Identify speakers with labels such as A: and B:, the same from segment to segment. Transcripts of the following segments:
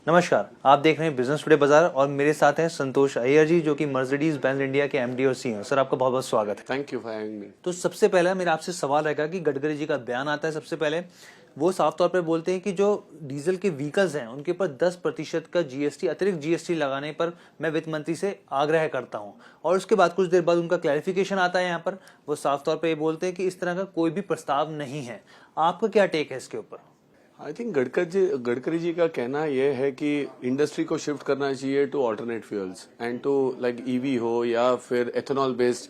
A: नमस्कार, आप देख रहे हैं बिजनेस टुडे बाजार और मेरे साथ हैं संतोष अय्यर जी जो कि मर्सिडीज बेंज इंडिया के एमडी और सीईओ। सर आपका बहुत बहुत स्वागत है।
B: Thank you for having me.
A: तो सबसे पहला मेरा आपसे सवाल रहेगा कि गडकरी जी का बयान आता है, सबसे पहले वो साफ तौर पर बोलते हैं कि जो डीजल के व्हीकल्स हैं उनके ऊपर 10% का जीएसटी, अतिरिक्त जीएसटी लगाने पर मैं वित्त मंत्री से आग्रह करता हूं। और उसके बाद कुछ देर बाद उनका क्लैरिफिकेशन आता है, यहाँ पर वो साफ तौर पर ये बोलते हैं कि इस तरह का कोई भी प्रस्ताव नहीं है। आपका क्या टेक है इसके ऊपर?
B: आई थिंक गडकरी जी का कहना यह है कि इंडस्ट्री को शिफ्ट करना चाहिए to alternate fuels and to like EV हो या फिर एथेनॉल बेस्ड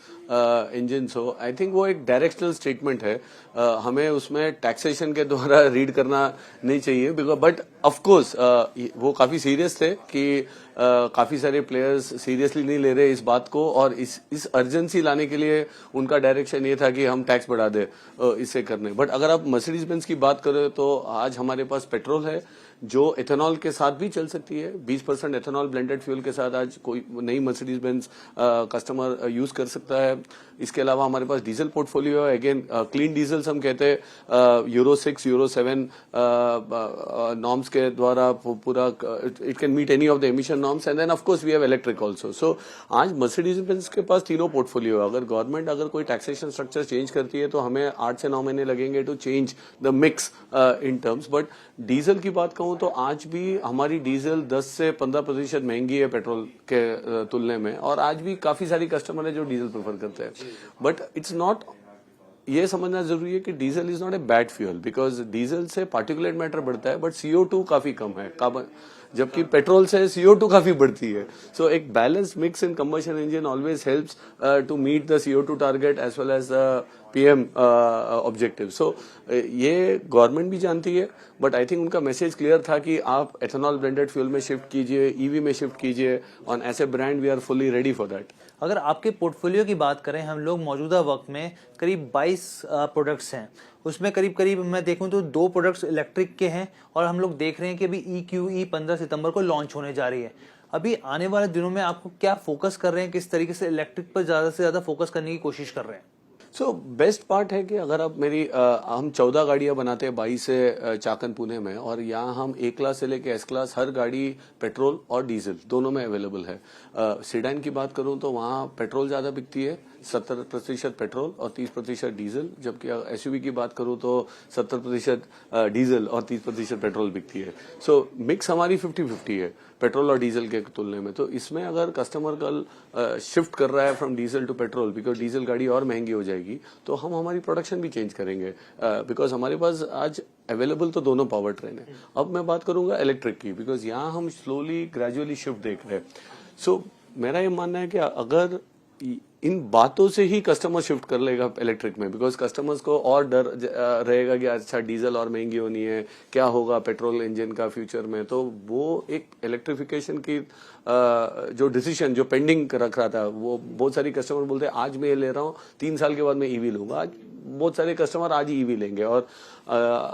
B: इंजिन्स हो। आई थिंक वो एक डायरेक्शनल स्टेटमेंट है। हमें उसमें टैक्सेशन के द्वारा रीड करना नहीं चाहिए, बट ऑफ कोर्स वो काफी सीरियस थे कि काफी सारे प्लेयर्स सीरियसली नहीं ले रहे इस बात को, और इस अर्जेंसी लाने के लिए उनका डायरेक्शन ये था कि हम टैक्स बढ़ा दे इसे करने। बट अगर आप मर्सिडीज बेंज की बात करें तो आज हमारे पास पेट्रोल है जो एथेनॉल के साथ भी चल सकती है। 20% एथेनॉल ब्लेंडेड फ्यूल के साथ आज कोई नई मर्सिडीज बेंज कस्टमर यूज कर सकता है। इसके अलावा हमारे पास डीजल पोर्टफोलियो है। अगेन क्लीन डीजल्स हम कहते हैं यूरो 6 यूरो 7 नॉर्म्स के द्वारा पूरा it can meet any of the emission norms, and then of course we have electric also. So आज मर्सिडीज बेंज के पास तीनों पोर्टफोलियो है। अगर गवर्नमेंट अगर कोई टैक्सेशन स्ट्रक्चर चेंज करती है तो हमें 8 से 9 महीने लगेंगे to change the mix in terms. But diesel की बात कहूं तो आज भी हमारी डीजल 10 से 15% महंगी है पेट्रोल के तुलने में, और आज भी काफी सारी कस्टमर है जो डीजल प्रेफर करते हैं। बट इट्स नॉट, ये समझना जरूरी है कि diesel is not a bad fuel, because diesel से पार्टिकुलेट मैटर बढ़ता है बट CO2 काफी कम है, कार्बन, जबकि पेट्रोल से CO2 काफी बढ़ती है। सो एक balance mix in combustion engine always helps to meet the CO2 target as well as PM objective. So ये गवर्नमेंट भी जानती है, बट आई थिंक उनका मैसेज क्लियर था कि आप एथेनॉल ब्लेंडेड फ्यूल में शिफ्ट कीजिए, ईवी में शिफ्ट कीजिए, on as a brand we are fully ready for that.
A: अगर आपके पोर्टफोलियो की बात करें, हम लोग मौजूदा वक्त में करीब 22 प्रोडक्ट्स हैं, उसमें करीब करीब मैं देखूं तो 2 प्रोडक्ट्स इलेक्ट्रिक के हैं, और हम लोग देख रहे हैं कि अभी EQE 15 सितंबर को लॉन्च होने जा रही है। अभी आने वाले दिनों में आपको क्या फोकस कर रहे हैं, किस तरीके से इलेक्ट्रिक पर ज्यादा से ज्यादा फोकस करने की कोशिश कर रहे हैं?
B: सो बेस्ट पार्ट है कि अगर आप हम 14 गाड़ियां बनाते हैं 22 से चाकन पुणे में, और यहाँ हम A क्लास से लेके S क्लास हर गाड़ी पेट्रोल और डीजल दोनों में अवेलेबल है। सीडान की बात करूं तो वहाँ पेट्रोल ज्यादा बिकती है, 70% पेट्रोल और 30% डीजल, जबकि SUV की बात करूं तो 70% डीजल और 30% पेट्रोल बिकती है। सो मिक्स हमारी 50-50 है पेट्रोल और डीजल के तुलने में। तो इसमें अगर कस्टमर कल शिफ्ट कर रहा है from diesel to petrol, because diesel गाड़ी और महंगी हो जाएगी, तो हम हमारी प्रोडक्शन भी चेंज करेंगे, बिकॉज हमारे पास आज अवेलेबल तो दोनों पावर ट्रेन है। अब मैं बात करूंगा इलेक्ट्रिक की, बिकॉज यहाँ हम स्लोली ग्रेजुअली शिफ्ट देख रहे हैं। सो मेरा ये मानना है कि अगर इन बातों से ही कस्टमर शिफ्ट कर लेगा इलेक्ट्रिक में, बिकॉज कस्टमर्स को और डर रहेगा कि अच्छा डीजल और महंगी होनी है, क्या होगा पेट्रोल इंजन का फ्यूचर में। तो वो एक इलेक्ट्रिफिकेशन की जो डिसीजन जो पेंडिंग रख रहा था, वो बहुत सारी कस्टमर बोलते हैं आज मैं ये ले रहा हूँ, 3 साल के बाद मैं ईवी लूंगा। आज बहुत सारे कस्टमर आज ही ईवी लेंगे, और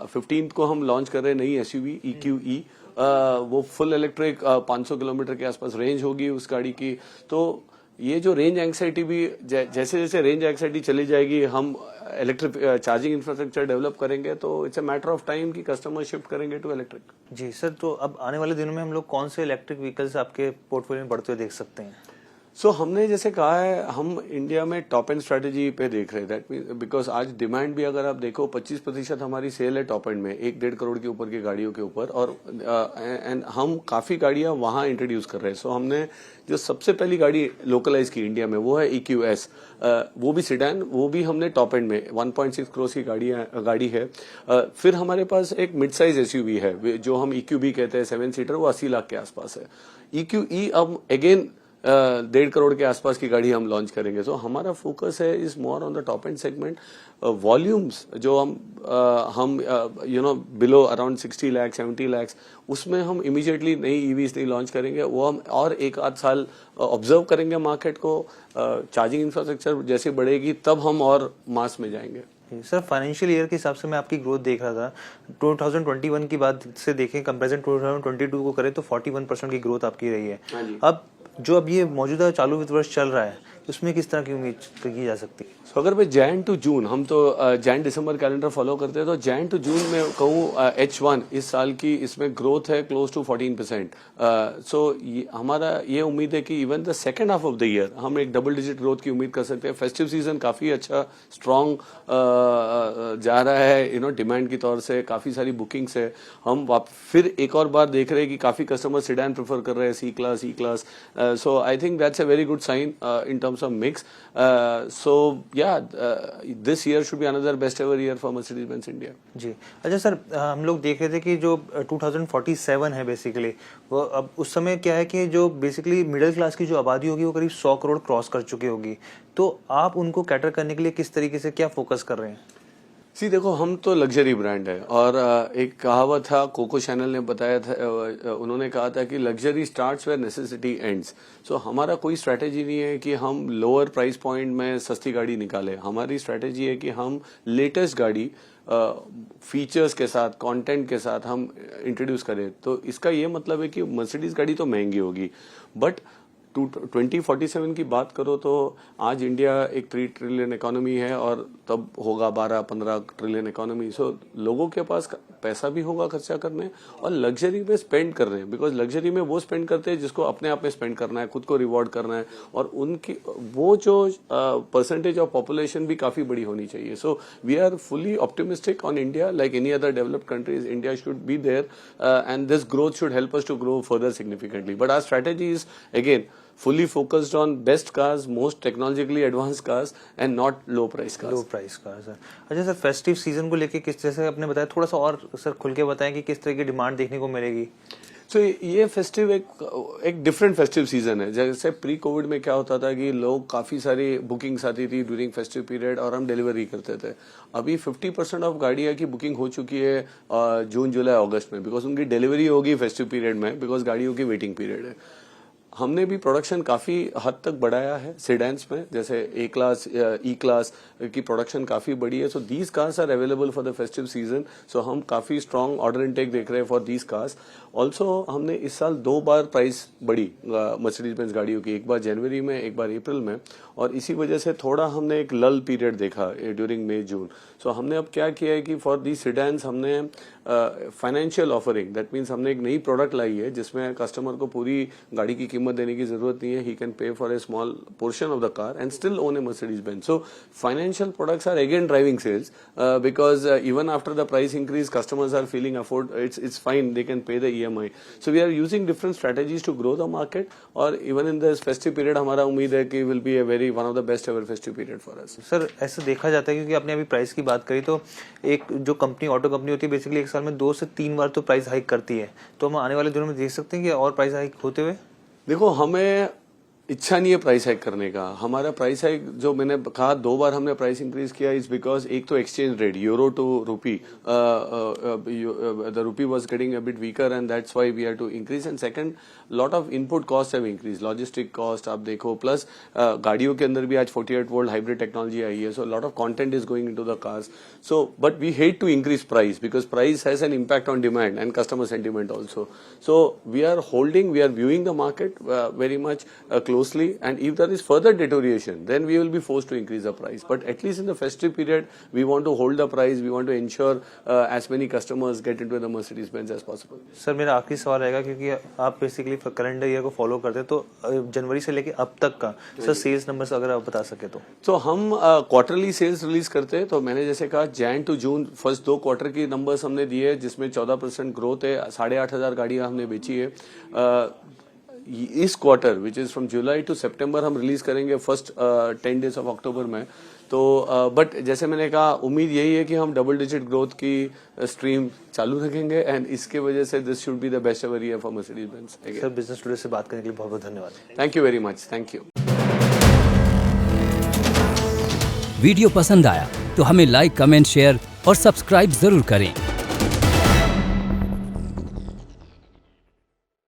B: 15 को हम लॉन्च कर रहे हैं नई SUV EQE। वो फुल इलेक्ट्रिक 500 किलोमीटर के आसपास रेंज होगी उस गाड़ी की। तो ये जो रेंज एंग्जाइटी भी जैसे जैसे रेंज एंग्जाइटी चली जाएगी, हम इलेक्ट्रिक चार्जिंग इंफ्रास्ट्रक्चर डेवलप करेंगे, तो it's a matter of time कि कस्टमर शिफ्ट करेंगे टू इलेक्ट्रिक।
A: जी सर, तो अब आने वाले दिनों में हम लोग कौन से इलेक्ट्रिक व्हीकल्स आपके पोर्टफोलियो में बढ़ते हुए देख सकते हैं?
B: सो हमने जैसे कहा है, हम इंडिया में टॉप एंड स्ट्रेटेजी पे देख रहे हैं। दैट मीन बिकॉज आज डिमांड भी अगर आप देखो 25% हमारी सेल है टॉप एंड में, 1-1.5 करोड़ के ऊपर की गाड़ियों के ऊपर, और एंड हम काफी गाड़ियां वहां इंट्रोड्यूस कर रहे हैं। सो हमने जो सबसे पहली गाड़ी लोकलाइज की इंडिया में वो है EQS, वो भी सिडान, वो भी हमने टॉप एंड में 1.6 करोड़ की गाड़ी है। फिर हमारे पास एक मिड साइज SUV है जो हम EQB कहते हैं, 7 सीटर, वो 80 लाख के आसपास है। EQE अब अगेन 1.5 करोड़ के आसपास की गाड़ी हम लॉन्च करेंगे। तो हमारा फोकस है is more on the top and segment. Volumes जो हम बिलो अराउंड 60 लाख 70 लाख, उसमें हम इमीडिएटली नई EVs नहीं लॉन्च करेंगे। वो हम और 1-8 साल ऑब्जर्व करेंगे मार्केट को। चार्जिंग इंफ्रास्ट्रक्चर जैसे बढ़ेगी तब हम और मास में जाएंगे।
A: सर, फाइनेंशियल ईयर के हिसाब से मैं आपकी ग्रोथ देख रहा था, 2021 की बात से देखें कंपैरिजन 2022 को करें तो 41% की ग्रोथ आपकी रही है। अब जो अब ये मौजूदा चालू वित्त वर्ष चल रहा है, उसमें किस तरह की उम्मीद की जा सकती है?
B: So, अगर मैं जैन टू जून, हम तो जैन दिसंबर कैलेंडर फॉलो करते हैं, तो जैन टू जून में कहूँ H1 इस साल की इसमें ग्रोथ है क्लोज टू 14%. सो हमारा ये उम्मीद है कि even the second half of the year हम एक डबल डिजिट ग्रोथ की उम्मीद कर सकते हैं. फेस्टिव सीजन काफी अच्छा स्ट्रांग जा रहा है, डिमांड की तौर से काफी सारी बुकिंग्स है. हम फिर एक और बार देख रहे हैं कि काफी कस्टमर सेडान प्रेफर कर रहे हैं, C class, E class. So I think that's a very good sign in terms of mix. So this year should be another best ever year for Mercedes-Benz India.
A: जी. अच्छा sir, हम लोग देख रहे थे कि जो 2047 है बेसिकली, वो अब उस समय क्या है कि जो बेसिकली मिडिल क्लास की जो आबादी होगी वो करीब 100 करोड़ क्रॉस कर चुकी होगी. तो आप उनको कैटर करने के लिए किस तरीके से क्या फोकस कर रहे हैं?
B: देखो, हम तो लग्जरी ब्रांड है, और एक कहावत था, कोको चैनल ने बताया था, उन्होंने कहा था कि luxury starts where necessity ends. So हमारा कोई स्ट्रैटेजी नहीं है कि हम लोअर प्राइस पॉइंट में सस्ती गाड़ी निकालें. हमारी स्ट्रैटेजी है कि हम लेटेस्ट गाड़ी फीचर्स के साथ, कंटेंट के साथ हम इंट्रोड्यूस करें. तो इसका ये मतलब है कि मर्सिडीज गाड़ी तो महंगी होगी, बट 2047 की बात करो तो आज इंडिया एक 3 ट्रिलियन इकोनॉमी है, और तब होगा 12-15 ट्रिलियन इकोनॉमी. सो लोगों के पास पैसा भी होगा खर्चा करने, और लग्जरी में स्पेंड कर रहे हैं, बिकॉज लग्जरी में वो स्पेंड करते हैं जिसको अपने आप में स्पेंड करना है, खुद को रिवॉर्ड करना है, और उनकी वो जो परसेंटेज ऑफ पॉपुलेशन भी काफी बड़ी होनी चाहिए. So we are fully optimistic on India. Like any other developed countries, India should be there, and this growth should help us to grow further significantly. But our strategy is again fully focused on best cars, most technologically advanced cars, and not low price cars.
A: Low price car sir. अच्छा sir, festive season को लेके किस, जैसे आपने बताया, थोड़ा सा और सर खुल के बताएं कि किस तरह की डिमांड देखने को मिलेगी?
B: सो ये फेस्टिव एक डिफरेंट फेस्टिव सीजन है. जैसे प्री कोविड में क्या होता था कि लोग काफी सारी बुकिंग्स आती थी ड्यूरिंग फेस्टिव पीरियड, और हम डिलीवरी करते थे. अभी 50% ऑफ गाड़ियां की बुकिंग हो चुकी है जून, जुलाई, अगस्त में, बिकॉज उनकी डिलीवरी होगी फेस्टिव पीरियड में, बिकॉज गाड़ियों की वेटिंग पीरियड है. हमने भी प्रोडक्शन काफी हद तक बढ़ाया है सेडान्स में, जैसे ए क्लास, ई क्लास की प्रोडक्शन काफी बड़ी है. So these cars are available for the festive season. So हम काफी स्ट्रांग ऑर्डर इनटेक देख रहे हैं फॉर दीज कार्स. ऑल्सो हमने इस साल 2 बार प्राइस बढ़ी मर्सिडीज बेंज गाड़ियों की, एक बार जनवरी में, एक बार अप्रैल में, और इसी वजह से थोड़ा हमने एक लल पीरियड देखा ड्यूरिंग मई जून. सो हमने अब क्या किया है कि फॉर दी सेडान्स हमने फाइनेंशियल ऑफरिंग, दैट मीन्स हमने एक नई प्रोडक्ट लाई है जिसमें कस्टमर को पूरी गाड़ी की कीमत देने की जरूरत नहीं है. He can pay for a small portion of the car and still own a Mercedes Benz. So financial products are again driving sales, because even after the price increase customers are feeling afford, it's fine, they can pay the EMI. So we are using different strategies to grow the market, और even in this festive period हमारा उम्मीद है कि will be a very one of the best ever festive period for us.
A: Sir ऐसा देखा जाता है, क्योंकि आपने अभी प्राइस की बात करी, तो एक जो कंपनी, ऑटो कंपनी होती है, बेसिकली एक साल में 2 से 3 बार तो प्राइस हाइक करती है. तो हम आने वाले दिनों में देख सकते हैं कि और प्राइस हाइक होते हुए?
B: देखो, हमें इच्छा नहीं है प्राइस हाइक करने का. हमारा प्राइस हाइक, जो मैंने कहा 2 बार हमने प्राइस इंक्रीज किया, इज बिकॉज एक तो exchange rate, euro to rupee, the rupee was getting a bit weaker, and that's why we have to increase. And second, lot of input cost have increase, logistic cost आप देखो, plus गाड़ियों के अंदर भी आज 48 volt hybrid technology आई है. So lot of content is going into the cars. So but we hate to increase price, because price has an impact on demand and customer sentiment also. So we are holding, we are viewing the market very much closely, and if there is further deterioration, then we will be forced to increase the price. But at least in the festive period, we want to hold the price. We want to ensure as many customers get into the Mercedes-Benz as possible.
A: Sir मेरा आखिरी सवाल रहेगा, क्योंकि आप basically calendar year को follow करते हैं, तो जनवरी से लेके अब तक का सर सेल्स नंबर्स अगर आप बता सके तो.
B: तो हम क्वार्टरली सेल्स रिलीज करते हैं. तो मैंने जैसे कहा, Jan to June first 2 quarter की नंबर्स हमने दिए, जिसमें 14% ग्रोथ है, 8,500 गाड़ियां हमने बेची है. इस quarter which is from July to September हम रिलीज करेंगे फर्स्ट 10 डेज ऑफ अक्टूबर में. तो बट जैसे मैंने कहा, उम्मीद यही है कि हम डबल डिजिट ग्रोथ की स्ट्रीम चालू रखेंगे, एंड इसके वजह से this should be the best ever year for Mercedes Benz.
A: Sir business today से बात करने के लिए बहुत बहुत धन्यवाद.
B: Thank you very much. Thank you.
C: Video पसंद आया तो हमें लाइक, कमेंट, शेयर और सब्सक्राइब जरूर करें.